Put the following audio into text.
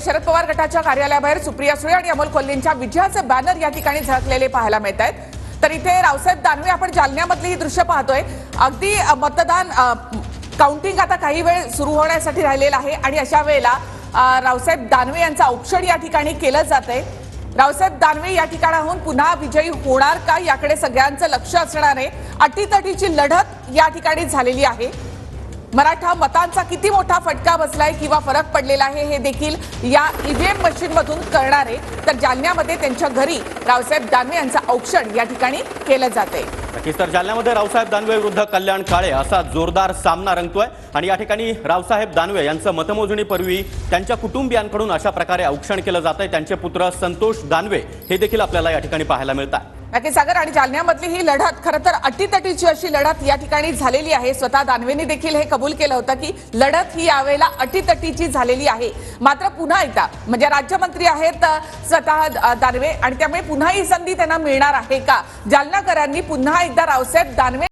शरद पवार गटाच्या कार्यालयाबाहेर सुप्रिया सुळे आणि अमोल कोल्हेंच्या विजयाचे बॅनर या ठिकाणी झळकलेले पाहायला मिळत आहेत। तर इथे रावसाहेब दानवे आपण जालन्यामधली ही दृश्य पाहतोय। अगदी मतदान काउंटिंग आता काही वेळ सुरू होण्यासाठी राहिलेला आहे आणि अशा वेळेला रावसाहेब दानवे यांचं औक्षण या ठिकाणी केलं जातंय। रावसाहेब दानवे या ठिकाणाहून पुन्हा विजयी होणार का याकडे सगळ्यांचं लक्ष असणार आहे। अटीतटीची लढत या ठिकाणी झालेली आहे। मराठा मतांचा किती मोठा फटका बसलाय किंवा फरक पडलेला आहे हे देखील या ईव्हीएम मशीन मधून कळणार आहे। तर जालन्यामध्ये त्यांच्या घरी रावसाहेब दानवे यांचं औक्षण या ठिकाणी केलं जाते। नक्कीच तर जालन्यामध्ये रावसाहेब दानवे विरुद्ध कल्याण काळे असा जोरदार सामना रंगतोय आणि या ठिकाणी रावसाहेब दानवे यांचं मतमोजणीपूर्वी त्यांच्या कुटुंबियांकडून अशा प्रकारे औक्षण केलं जातंय। त्यांचे पुत्र संतोष दानवे हे देखील आपल्याला या ठिकाणी पाहायला मिळतात। नक्की सागर आणि जालन्यामधली ही लढत खरं तर अटीतटीची अशी लढत या ठिकाणी झालेली आहे। स्वतः दानवेंनी देखील हे कबूल केलं होतं की लढत ही यावेळेला अटीतटीची झालेली आहे। मात्र पुन्हा एकदा म्हणजे राज्यमंत्री आहेत स्वतः दानवे आणि त्यामुळे पुन्हा ही संधी त्यांना मिळणार आहे का? जालनाकरांनी पुन्हा एकदा रावसाहेब दानवे